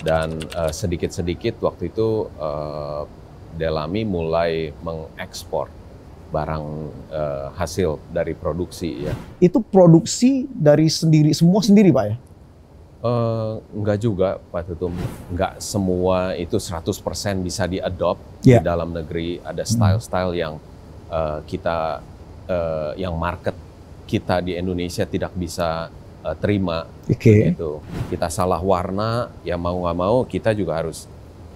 Dan sedikit-sedikit waktu itu Delami mulai mengekspor barang hasil dari produksi ya. Itu produksi dari semua sendiri Pak ya? Enggak juga Pak Tutum, enggak semua itu 100% bisa diadopt di Yeah. dalam negeri. Ada style-style yang kita yang market kita di Indonesia tidak bisa terima. Oke. Gitu. Kita salah warna, ya mau nggak mau kita juga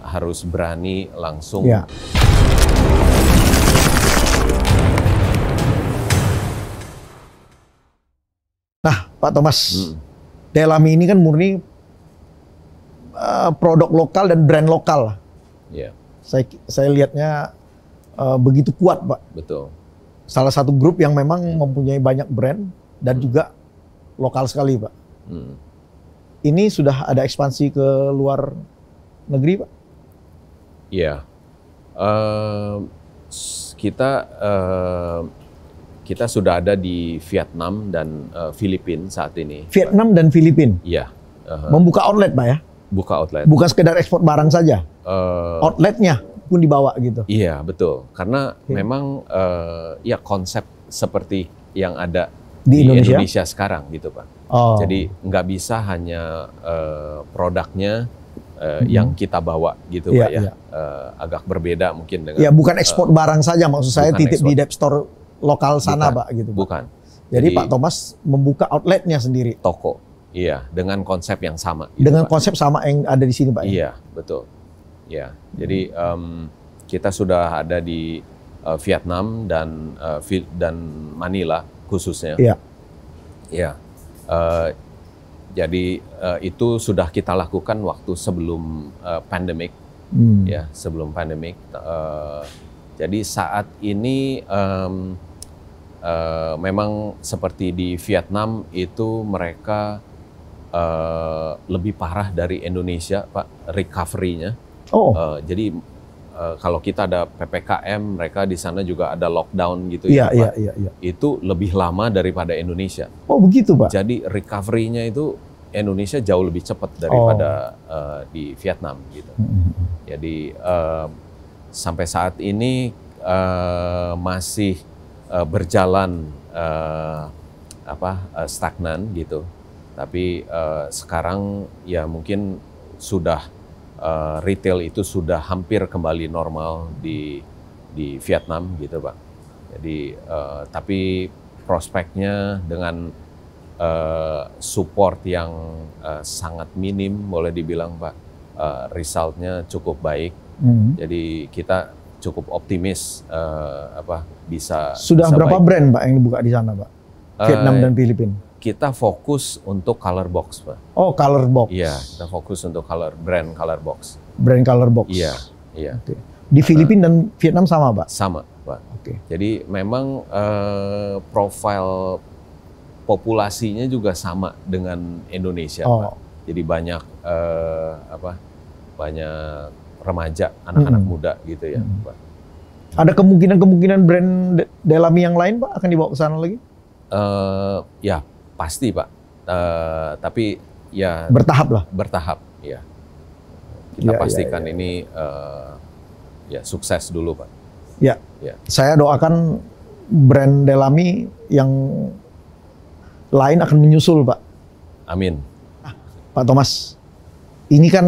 harus berani langsung. Ya. Nah, Pak Thomas, Delami ini kan murni produk lokal dan brand lokal. Ya, Saya lihatnya begitu kuat, Pak. betul. Salah satu grup yang memang mempunyai banyak brand dan juga lokal sekali, Pak. Ini sudah ada ekspansi ke luar negeri, Pak? Iya. Kita sudah ada di Vietnam dan Filipina saat ini. Vietnam dan Filipina? Iya. Membuka outlet, Pak ya? Buka outlet. Bukan sekedar ekspor barang saja? Outletnya pun dibawa gitu? Iya, betul. Karena memang ya konsep seperti yang ada di Indonesia sekarang gitu, Pak. Jadi nggak bisa hanya produknya yang kita bawa gitu, Pak ya. Agak berbeda mungkin dengan. Ya, bukan ekspor barang saja, maksud saya titip di dep store lokal sana, bukan, Pak, gitu. Pak. Bukan. Jadi Pak Thomas membuka outletnya sendiri. Toko, iya, dengan konsep yang sama. Gitu, dengan Pak. Konsep sama yang ada di sini, Pak. Iya, betul. Ya, jadi kita sudah ada di Vietnam dan Manila khususnya. Iya. Ya, jadi itu sudah kita lakukan waktu sebelum pandemik, ya, sebelum pandemik. Jadi saat ini memang seperti di Vietnam itu mereka lebih parah dari Indonesia, Pak, recovery-nya. Jadi kalau kita ada PPKM, mereka di sana juga ada lockdown gitu ya, Pak. Iya. Itu lebih lama daripada Indonesia. Oh, begitu, Pak. Jadi recovery-nya itu Indonesia jauh lebih cepat daripada di Vietnam gitu. Jadi sampai saat ini masih berjalan stagnan gitu. Tapi sekarang ya mungkin sudah retail itu sudah hampir kembali normal di Vietnam gitu, Pak. Jadi tapi prospeknya dengan support yang sangat minim, boleh dibilang, Pak, resultnya cukup baik. Jadi kita cukup optimis bisa. Sudah berapa baik. brand, Pak, yang dibuka di sana, Pak? Vietnam dan Filipina. Kita fokus untuk color box, Pak. Oh, color box. Iya, kita fokus untuk brand color box. Brand color box. Iya. Okay. Di Filipina dan Vietnam sama, Pak? Sama, Pak. Oke. Jadi memang profil populasinya juga sama dengan Indonesia, Pak. Jadi banyak banyak remaja, anak-anak muda gitu ya, Pak. Ada kemungkinan brand Delami yang lain, Pak, akan dibawa ke sana lagi? Ya, pasti, Pak. Tapi ya bertahap lah. Bertahap, ya. Kita pastikan ini ya sukses dulu, Pak. Ya. Saya doakan brand Delami yang lain akan menyusul, Pak. Amin. Pak Thomas, ini kan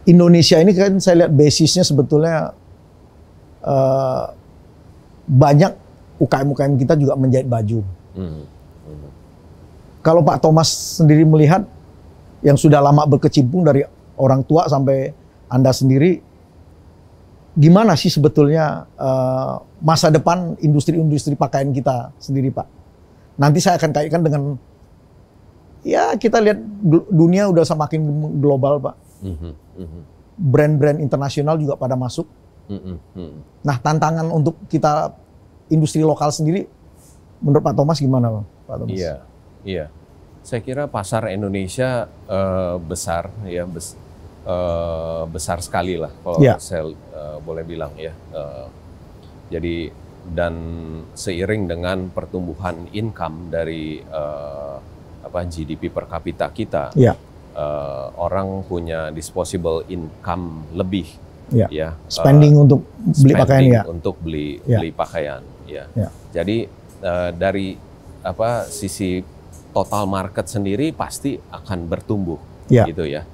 Indonesia ini kan saya lihat basisnya sebetulnya banyak UKM-UKM kita juga menjahit baju. Kalau Pak Thomas sendiri melihat yang sudah lama berkecimpung dari orang tua sampai Anda sendiri, gimana sih sebetulnya masa depan industri-industri pakaian kita sendiri, Pak? Nanti saya akan kaitkan dengan, ya kita lihat dunia udah semakin global, Pak. Brand-brand internasional juga pada masuk. Nah, tantangan untuk kita industri lokal sendiri, menurut Pak Thomas gimana, Pak Thomas? Iya. Saya kira pasar Indonesia besar, ya, besar sekali lah kalau saya boleh bilang ya. Jadi dan seiring dengan pertumbuhan income dari GDP per kapita kita, orang punya disposable income lebih, ya. Spending untuk beli pakaian, ya. Untuk beli pakaian, ya. Jadi dari sisi total market sendiri pasti akan bertumbuh, gitu ya.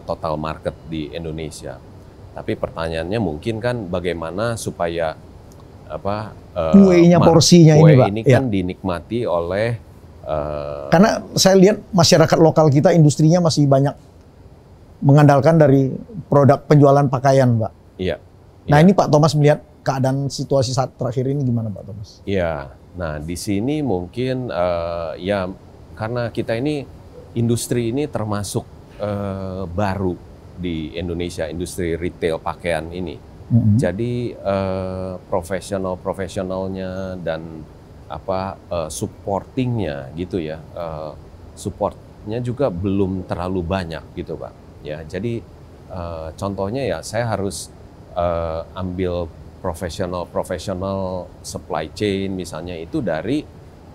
Total market di Indonesia. Tapi pertanyaannya mungkin kan bagaimana supaya kuenya, porsinya ini kan dinikmati oleh karena saya lihat masyarakat lokal kita industrinya masih banyak mengandalkan dari produk penjualan pakaian, Pak. Iya. Nah, ini Pak Thomas melihat keadaan situasi saat terakhir ini gimana, Pak Thomas? Iya. Nah, di sini mungkin ya karena kita ini industri ini termasuk baru di Indonesia, industri retail pakaian ini. Jadi profesionalnya dan supportingnya gitu ya, supportnya juga belum terlalu banyak gitu, Pak. Ya, jadi contohnya ya saya harus ambil profesional supply chain misalnya itu dari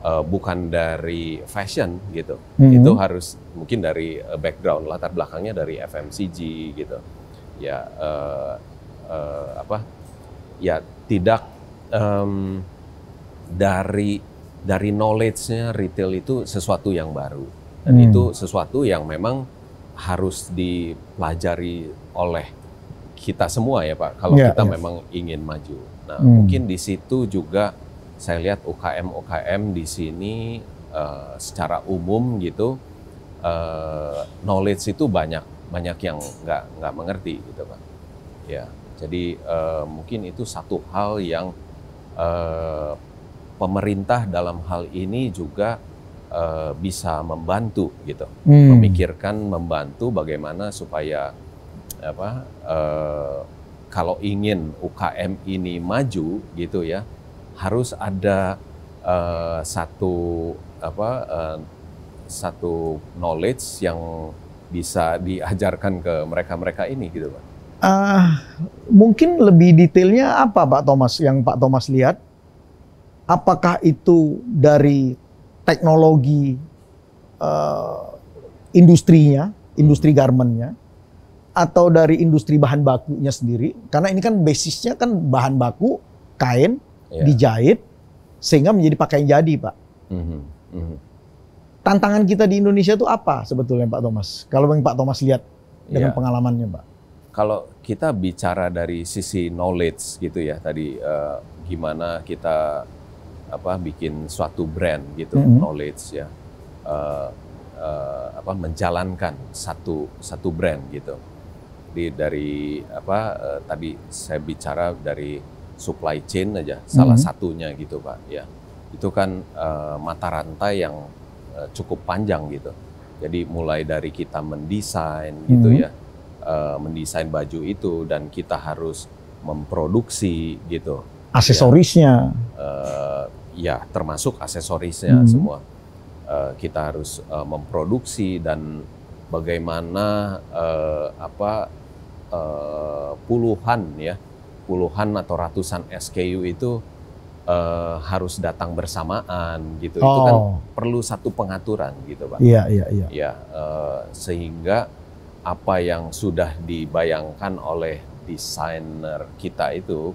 bukan dari fashion gitu, itu harus mungkin dari background latar belakangnya dari FMCG gitu, ya ya tidak dari knowledge-nya retail itu sesuatu yang baru dan itu sesuatu yang memang harus dipelajari oleh kita semua ya Pak kalau kita memang ingin maju. Nah mungkin di situ juga saya lihat UKM di sini secara umum gitu knowledge itu banyak yang nggak mengerti gitu Pak. Ya jadi mungkin itu satu hal yang pemerintah dalam hal ini juga bisa membantu gitu, membantu bagaimana supaya kalau ingin UKM ini maju gitu ya, harus ada satu knowledge yang bisa diajarkan ke mereka ini gitu Pak. Mungkin lebih detailnya apa Pak Thomas yang Pak Thomas lihat? Apakah itu dari teknologi industrinya, industri garmennya, atau dari industri bahan bakunya sendiri? Karena ini kan basisnya kan bahan baku, kain, dijahit, sehingga menjadi pakaian jadi Pak. Tantangan kita di Indonesia itu apa sebetulnya Pak Thomas? Kalau yang Pak Thomas lihat dengan pengalamannya Pak. Kalau kita bicara dari sisi knowledge gitu ya, tadi gimana kita bikin suatu brand gitu, knowledge ya, menjalankan satu brand gitu. Dari tadi saya bicara dari supply chain aja, salah satunya gitu Pak ya. Itu kan mata rantai yang cukup panjang gitu. Jadi mulai dari kita mendesain gitu ya, mendesain baju itu dan kita harus memproduksi gitu. Aksesorisnya. Ya termasuk aksesorisnya semua. Kita harus memproduksi dan bagaimana puluhan atau ratusan SKU itu harus datang bersamaan gitu. Itu kan perlu satu pengaturan gitu Pak. Iya. Ya, sehingga apa yang sudah dibayangkan oleh desainer kita itu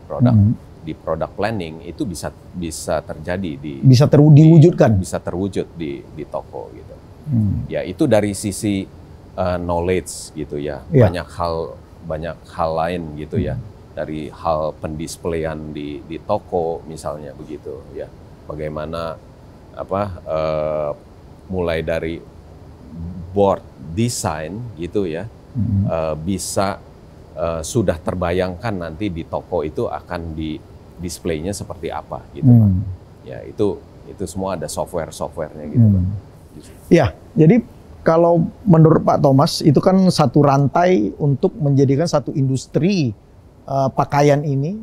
di product planning itu bisa terjadi diwujudkan, bisa terwujud di toko gitu. Ya itu dari sisi knowledge gitu ya. Banyak hal lain gitu ya. Dari hal pendisplayan di toko misalnya begitu ya. Bagaimana mulai dari board design gitu ya. Bisa sudah terbayangkan nanti di toko itu akan displaynya seperti apa gitu Pak. Ya itu semua ada software-nya gitu Pak. Ya, jadi kalau menurut Pak Thomas itu kan satu rantai untuk menjadikan satu industri pakaian ini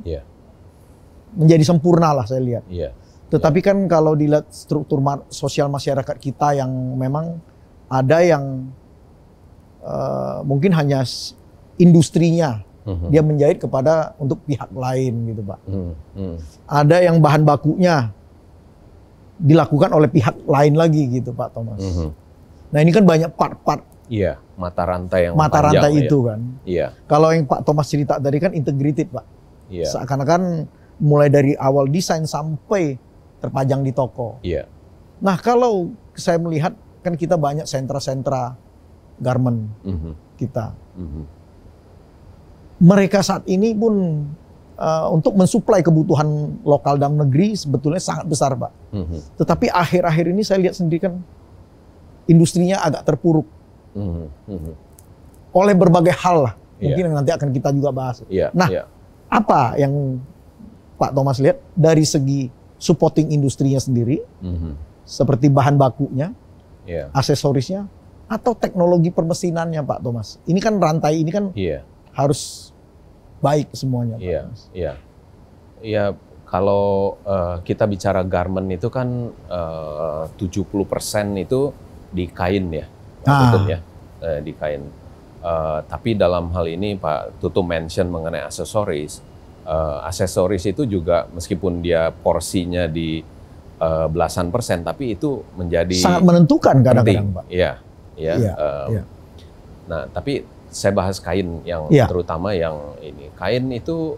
menjadi sempurna lah saya lihat. Tetapi kan kalau dilihat struktur sosial masyarakat kita yang memang ada yang mungkin hanya industrinya dia menjahit untuk pihak lain gitu Pak. Ada yang bahan bakunya dilakukan oleh pihak lain lagi gitu Pak Thomas. Nah ini kan banyak part-part Iya, mata rantai yang mata panjang, rantai ya. itu kan. Iya. Kalau yang Pak Thomas cerita tadi kan integrated, Pak. Iya. Seakan-akan mulai dari awal desain sampai terpajang di toko. Iya. Nah, kalau saya melihat kan kita banyak sentra-sentra garment kita. Mereka saat ini pun untuk mensuplai kebutuhan lokal dalam negeri sebetulnya sangat besar, Pak. Tetapi akhir-akhir ini saya lihat sendiri kan industrinya agak terpuruk. Oleh berbagai hal lah. Mungkin nanti akan kita juga bahas. Nah, apa yang Pak Thomas lihat dari segi supporting industrinya sendiri, seperti bahan bakunya, aksesorisnya, atau teknologi permesinannya, Pak Thomas? Ini kan rantai ini kan harus baik semuanya, Pak Thomas. Iya, kalau kita bicara garment itu kan 70% itu di kain ya, Pak Tutum ya, di kain. Tapi dalam hal ini Pak Tutum mention mengenai aksesoris. Aksesoris itu juga meskipun dia porsinya di belasan persen, tapi itu menjadi sangat menentukan kadang-kadang, Pak. Iya. Nah, tapi saya bahas kain yang terutama yang ini. Kain itu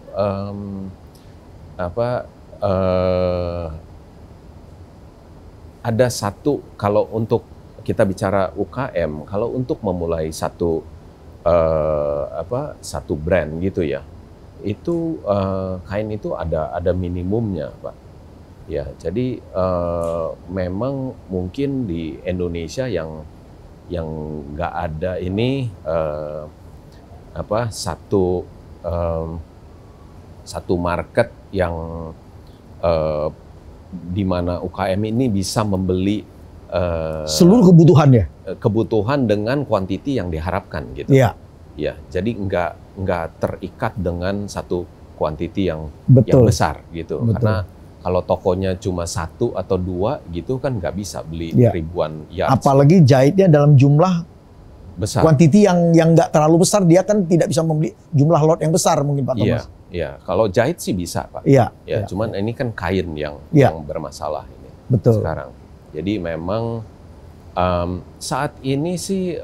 ada satu, kalau untuk kita bicara UKM, kalau untuk memulai satu satu brand gitu ya, itu kain itu ada minimumnya, Pak. Ya, jadi memang mungkin di Indonesia yang nggak ada ini satu market yang di mana UKM ini bisa membeli seluruh kebutuhan dengan kuantiti yang diharapkan gitu. Iya. Ya, jadi nggak terikat dengan satu kuantiti yang besar gitu. Betul. Karena kalau tokonya cuma 1 atau 2 gitu kan nggak bisa beli ribuan yards. Apalagi jahitnya dalam jumlah besar. Kuantiti yang nggak terlalu besar, dia kan tidak bisa membeli jumlah lot yang besar mungkin, Pak Thomas. Iya. Kalau jahit sih bisa, Pak. Iya. Cuman ini kan kain yang bermasalah ini. Betul. Sekarang. Jadi memang saat ini sih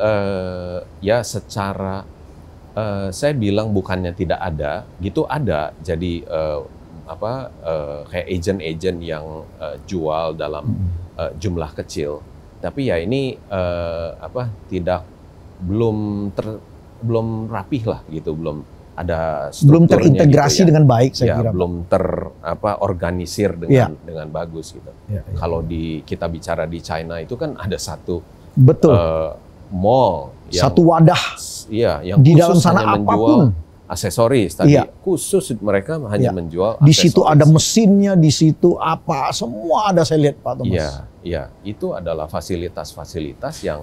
ya secara saya bilang bukannya tidak ada, gitu ada. Jadi kayak agent-agent yang jual dalam jumlah kecil. Tapi ya ini belum rapih lah gitu, belum ada belum terintegrasi gitu, dengan baik saya kira. Belum organisir dengan bagus gitu. Kalau kita bicara di China itu kan ada satu mall yang satu wadah. Yang di dalam sana apapun aksesoris tadi khusus mereka hanya menjual di situ ada mesinnya, di situ apa semua ada, saya lihat, Pak Thomas. Iya, itu adalah fasilitas-fasilitas yang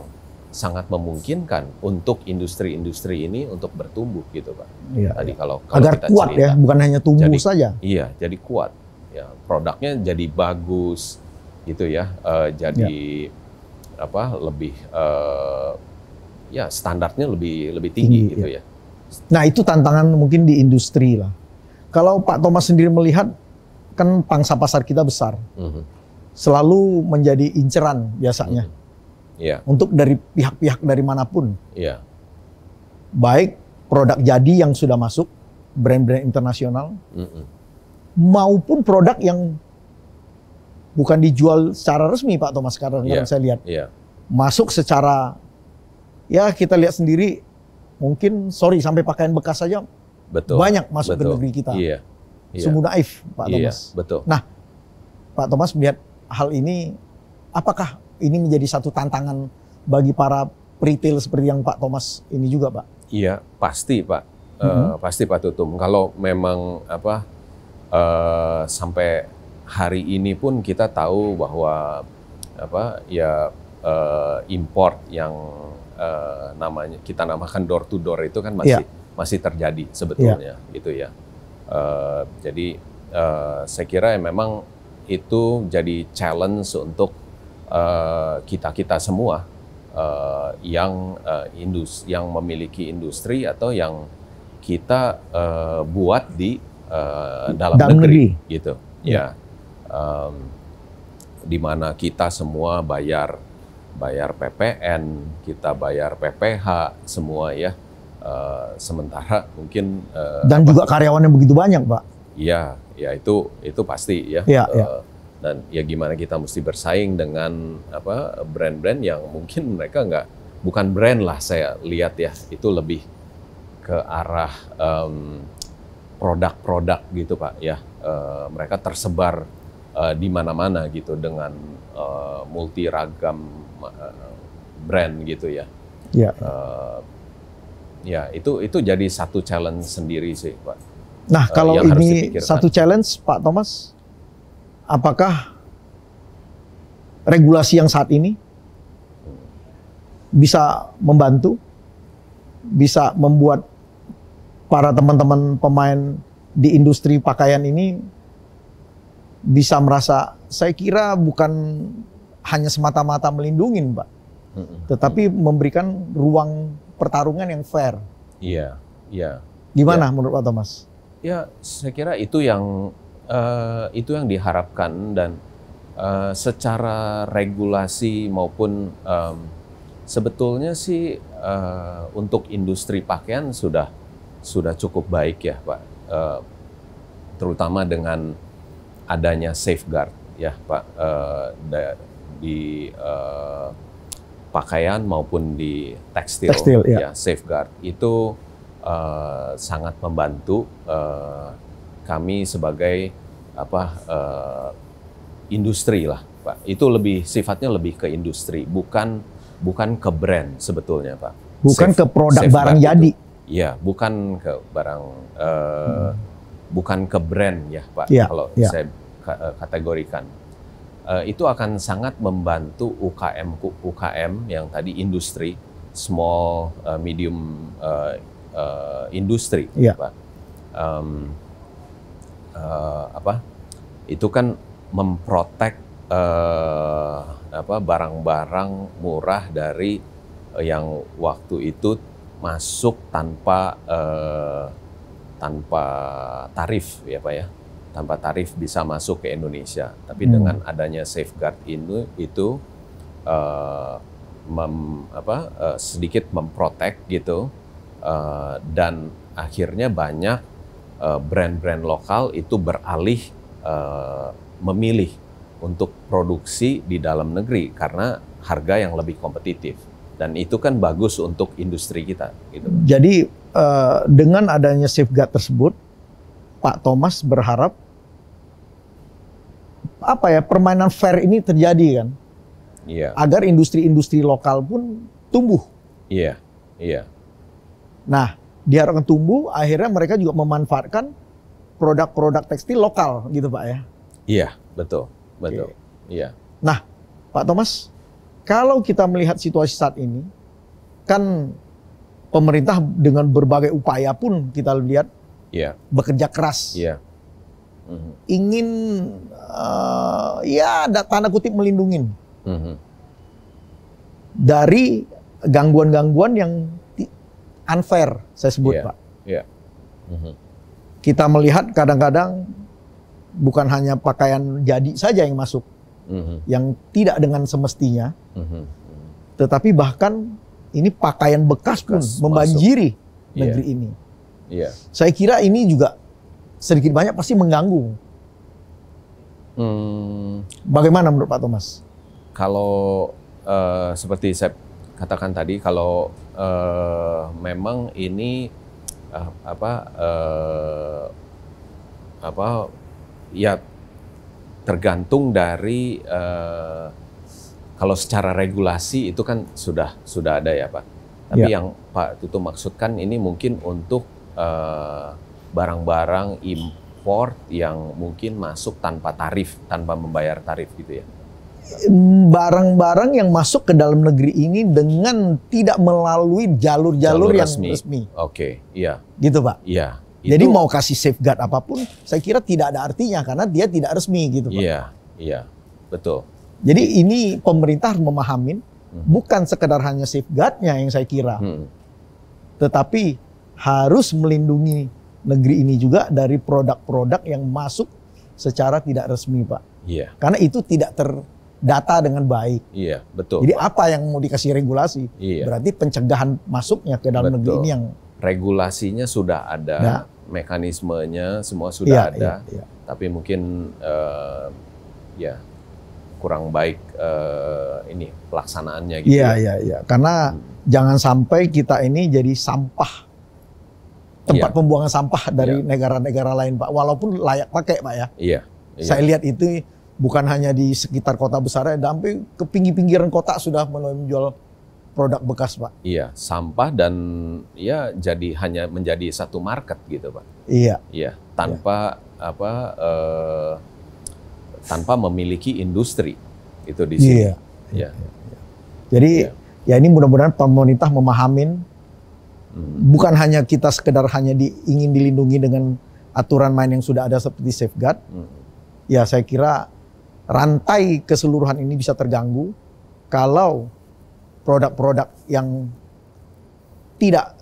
sangat memungkinkan untuk industri-industri ini untuk bertumbuh gitu, Pak. Tadi kalau agar kita kuat cerita, ya, bukan hanya tumbuh saja. Iya, jadi kuat. Ya, produknya jadi bagus gitu ya. Jadi lebih standarnya lebih tinggi gitu ya. Nah, itu tantangan mungkin di industri lah. Kalau Pak Thomas sendiri melihat kan pangsa pasar kita besar. Selalu menjadi inceran biasanya. Untuk dari pihak-pihak dari manapun. Baik produk jadi yang sudah masuk, brand-brand internasional, maupun produk yang bukan dijual secara resmi, Pak Thomas, sekarang saya lihat. Masuk secara, ya kita lihat sendiri, mungkin sampai pakaian bekas saja banyak masuk ke negeri kita. Sungguh naif, Pak Thomas. Nah, Pak Thomas melihat hal ini, apakah ini menjadi satu tantangan bagi para retail seperti yang Pak Thomas ini juga, Pak? Iya, pasti, Pak. Pasti, Pak Tutum. Kalau memang sampai hari ini pun kita tahu bahwa import yang kita namakan door to door itu kan masih terjadi sebetulnya, gitu ya. Jadi saya kira memang itu jadi challenge untuk kita semua yang memiliki industri atau yang kita buat di dalam negeri gitu. Di mana kita semua bayar bayar PPN, kita bayar PPH, semua ya. Sementara mungkin dan juga karyawannya begitu banyak, Pak. Iya, ya itu pasti ya. Dan ya gimana kita mesti bersaing dengan brand-brand yang mungkin mereka bukan brand lah, saya lihat ya, itu lebih ke arah produk-produk gitu Pak ya. Mereka tersebar di mana-mana gitu dengan multi ragam brand gitu ya. Iya. Ya, itu jadi satu challenge sendiri sih, Pak. Nah, kalau ini satu challenge, Pak Thomas, apakah regulasi yang saat ini bisa membantu, bisa membuat para teman-teman pemain di industri pakaian ini bisa merasa, saya kira bukan hanya semata-mata melindungi, Pak, tetapi memberikan ruang pertarungan yang fair. Iya, iya. Gimana menurut Pak Thomas? Ya, saya kira itu yang diharapkan, dan secara regulasi maupun sebetulnya sih untuk industri pakaian sudah cukup baik ya Pak, terutama dengan adanya safeguard ya Pak, di pakaian maupun di tekstil ya. Safeguard itu sangat membantu kami sebagai industri lah Pak. Itu sifatnya lebih ke industri, bukan ke brand sebetulnya Pak. Bukan ke produk barang jadi. Iya, bukan ke barang, bukan ke brand ya Pak. Kalau saya kategorikan. Itu akan sangat membantu UKM yang tadi industri, small, medium industri, Pak. Itu kan memprotek barang-barang murah dari yang waktu itu masuk tanpa tarif ya Pak ya. Tanpa tarif bisa masuk ke Indonesia, tapi dengan adanya safeguard itu sedikit memprotek gitu, dan akhirnya banyak brand-brand lokal itu beralih memilih untuk produksi di dalam negeri karena harga yang lebih kompetitif, dan itu kan bagus untuk industri kita. Gitu. Jadi dengan adanya safeguard tersebut, Pak Thomas berharap permainan fair ini terjadi kan? Iya. Agar industri-industri lokal pun tumbuh. Iya, iya. Nah, diharapkan tumbuh, akhirnya mereka juga memanfaatkan produk-produk tekstil lokal, gitu Pak ya? Iya, betul. Iya. Nah, Pak Thomas, kalau kita melihat situasi saat ini, kan pemerintah dengan berbagai upaya pun kita lihat bekerja keras, ingin tanda kutip melindungi dari gangguan-gangguan yang unfair, saya sebut Pak. Kita melihat kadang-kadang bukan hanya pakaian jadi saja yang masuk, yang tidak dengan semestinya, tetapi bahkan ini pakaian bekas pun membanjiri negeri ini. Saya kira ini juga sedikit banyak pasti mengganggu. Bagaimana menurut Pak Thomas? Kalau seperti saya katakan tadi, kalau memang ini ya tergantung dari kalau secara regulasi itu kan sudah ada ya Pak. Tapi yang Pak Tutu maksudkan ini mungkin untuk barang-barang import yang mungkin masuk tanpa membayar tarif gitu ya. Barang-barang yang masuk ke dalam negeri ini dengan tidak melalui jalur-jalur yang resmi. Oke, iya. Gitu Pak? Iya. Jadi mau kasih safeguard apapun, saya kira tidak ada artinya karena dia tidak resmi gitu Pak. Iya, betul. Jadi ini pemerintah harus memahamin, bukan sekedar hanya safeguardnya yang saya kira, tetapi harus melindungi negeri ini juga dari produk-produk yang masuk secara tidak resmi Pak. Iya. Karena itu tidak data dengan baik. Iya, betul. Jadi apa yang mau dikasih regulasi? Iya. Berarti pencegahan masuknya ke dalam negeri ini yang regulasinya sudah ada, mekanismenya semua sudah ada, tapi mungkin ya kurang baik ini pelaksanaannya gitu. Iya. Karena jangan sampai kita ini jadi sampah, tempat pembuangan sampah dari negara-negara lain, Pak. Walaupun layak pakai, Pak ya. Iya. Saya lihat itu bukan hanya di sekitar kota besar, sampai ke pinggir-pinggiran kota sudah mulai menjual produk bekas, Pak. Iya, sampah dan ya jadi hanya menjadi satu market gitu, Pak. Iya. Iya, tanpa tanpa memiliki industri itu di sini. Iya. Jadi ya ini mudah-mudahan pemerintah memahamin bukan hanya kita sekedar hanya ingin dilindungi dengan aturan main yang sudah ada seperti safeguard. Ya saya kira rantai keseluruhan ini bisa terganggu kalau produk-produk yang tidak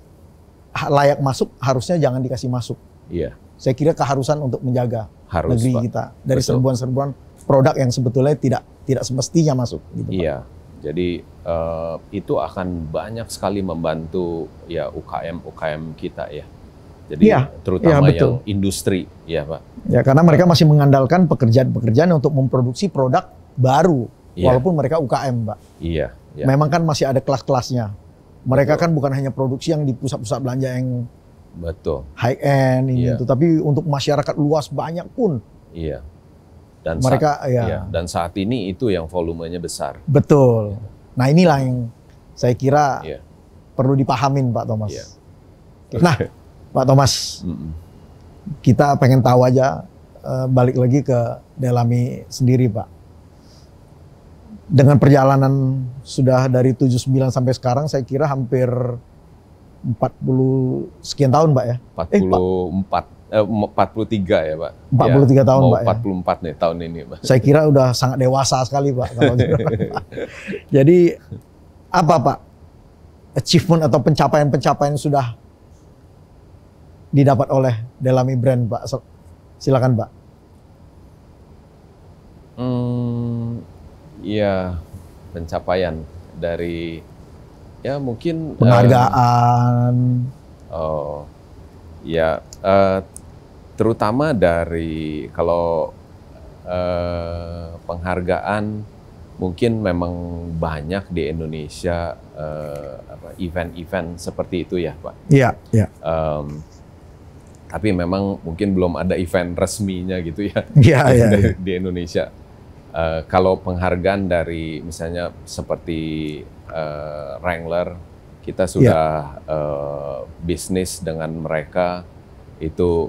layak masuk harusnya jangan dikasih masuk. Iya. Saya kira keharusan untuk menjaga negeri Pak. kita dari serbuan-serbuan produk yang sebetulnya tidak semestinya masuk. Gitu, iya. Pak. Jadi itu akan banyak sekali membantu ya UKM kita ya. Jadi terutama yang industri ya Pak. Ya karena mereka masih mengandalkan pekerjaan-pekerjaan untuk memproduksi produk baru walaupun mereka UKM, Pak. Iya. Memang kan masih ada kelas-kelasnya. Mereka kan bukan hanya produksi yang di pusat-pusat belanja yang high end itu, tapi untuk masyarakat luas banyak pun. Iya. Dan mereka dan saat ini itu yang volumenya besar. Betul. Nah inilah yang saya kira perlu dipahamin, Pak Thomas. Nah, Pak Thomas, kita pengen tahu aja balik lagi ke Delami sendiri, Pak. Dengan perjalanan sudah dari 79 sampai sekarang, saya kira hampir 40 sekian tahun, Pak ya? 43 ya, Pak. 43 tahun, Pak. 44 nih tahun ini, Pak. Saya kira udah sangat dewasa sekali, Pak. Kalau gitu. Jadi apa, Pak, achievement atau pencapaian-pencapaian sudah didapat oleh Delami Brand, Pak? Silakan, Pak. Iya, pencapaian dari ya mungkin penghargaan. Terutama dari kalau penghargaan mungkin memang banyak di Indonesia event-event seperti itu ya, Pak. Iya. Tapi memang mungkin belum ada event resminya gitu ya di Indonesia. Kalau penghargaan dari misalnya seperti Wrangler, kita sudah bisnis dengan mereka itu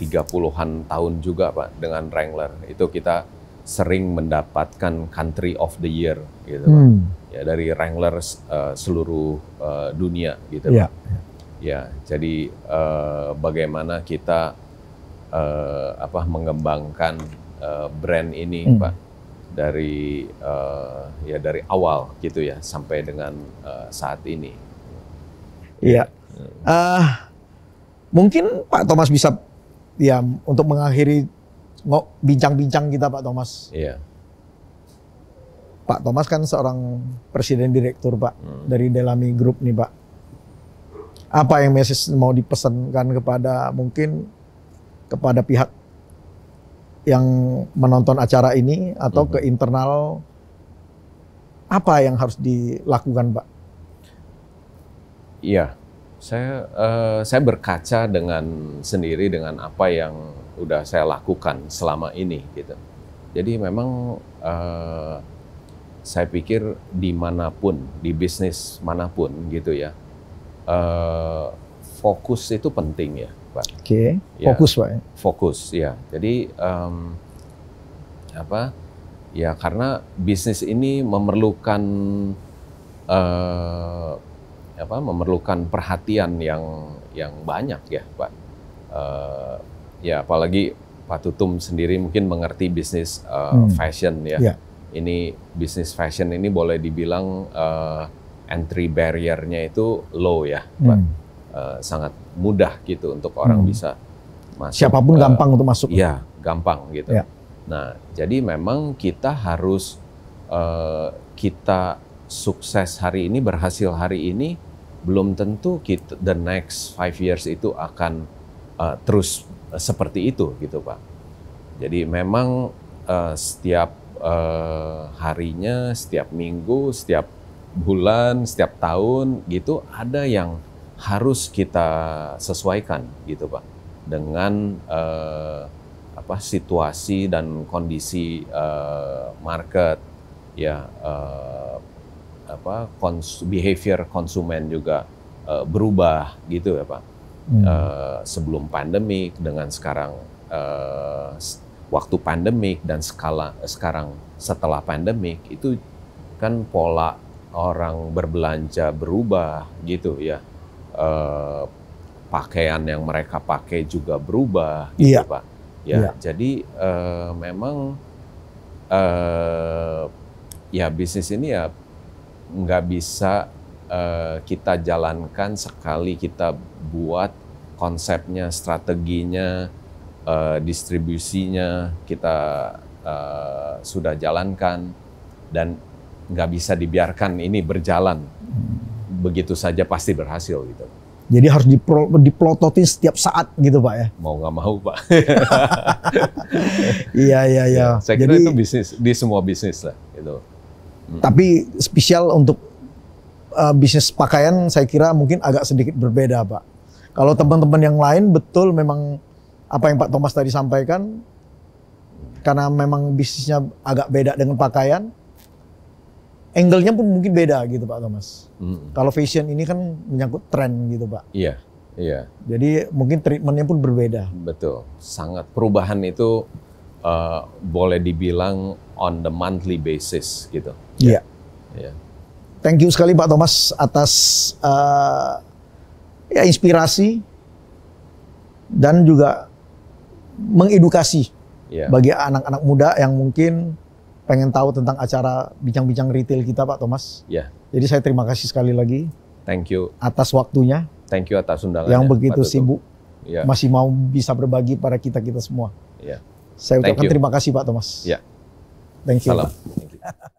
30-an tahun juga, Pak, dengan Wrangler. Itu kita sering mendapatkan Country of the Year gitu, Pak. Ya, dari Wrangler seluruh dunia gitu, Pak. Ya, jadi bagaimana kita mengembangkan brand ini, Pak, dari dari awal gitu ya sampai dengan saat ini. Iya. Mungkin Pak Thomas bisa ya untuk mengakhiri bincang-bincang kita, Pak Thomas. Iya. Pak Thomas kan seorang presiden direktur, Pak, dari Delami Group nih, Pak. Apa yang message mau dipesankan kepada pihak yang menonton acara ini atau ke internal, apa yang harus dilakukan, Pak? Iya, saya berkaca sendiri dengan apa yang udah saya lakukan selama ini gitu. Jadi memang saya pikir dimanapun, di bisnis manapun gitu ya, fokus itu penting ya, Pak. Oke, fokus, Pak. Fokus, ya. Jadi karena bisnis ini memerlukan perhatian yang banyak ya, Pak. Apalagi Pak Tutum sendiri mungkin mengerti bisnis fashion ya. Ini bisnis fashion ini boleh dibilang entry barrier-nya itu low ya, Pak. Sangat mudah gitu untuk orang bisa masuk. Siapapun gampang untuk masuk. Iya, gampang gitu. Nah, jadi memang kita harus kita sukses hari ini, berhasil hari ini, belum tentu kita the next 5 years itu akan terus seperti itu gitu Pak. Jadi memang setiap harinya, setiap minggu, setiap bulan, setiap tahun gitu ada yang harus kita sesuaikan gitu Pak dengan situasi dan kondisi market ya, behavior konsumen juga berubah gitu ya Pak. Sebelum pandemik dengan sekarang waktu pandemik dan sekarang setelah pandemik itu kan pola orang berbelanja berubah gitu ya. Pakaian yang mereka pakai juga berubah gitu Pak. Ya, jadi memang ya bisnis ini ya nggak bisa kita jalankan sekali kita buat konsepnya, strateginya, distribusinya kita sudah jalankan dan nggak bisa dibiarkan ini berjalan begitu saja pasti berhasil gitu. Jadi harus diplototin setiap saat gitu Pak ya? Mau nggak mau Pak. Iya. Saya kira itu bisnis, di semua bisnis lah gitu. Tapi spesial untuk bisnis pakaian saya kira mungkin agak sedikit berbeda Pak. Kalau teman-teman yang lain betul memang apa yang Pak Thomas tadi sampaikan, karena memang bisnisnya agak beda dengan pakaian, angle-nya pun mungkin beda gitu Pak Thomas. Kalau fashion ini kan menyangkut tren gitu Pak. Iya. Jadi mungkin treatment-nya pun berbeda. Betul, sangat perubahan itu boleh dibilang on the monthly basis gitu. Iya. Thank you sekali Pak Thomas atas inspirasi dan juga mengedukasi bagi anak-anak muda yang mungkin pengen tahu tentang acara bincang-bincang retail kita Pak Thomas. Jadi saya terima kasih sekali lagi. Thank you atas waktunya. Thank you atas undangannya. Yang begitu sibuk masih mau bisa berbagi pada kita semua. Saya ucapkan terima kasih Pak Thomas. Thank you. Thank you. Salam. Thank you.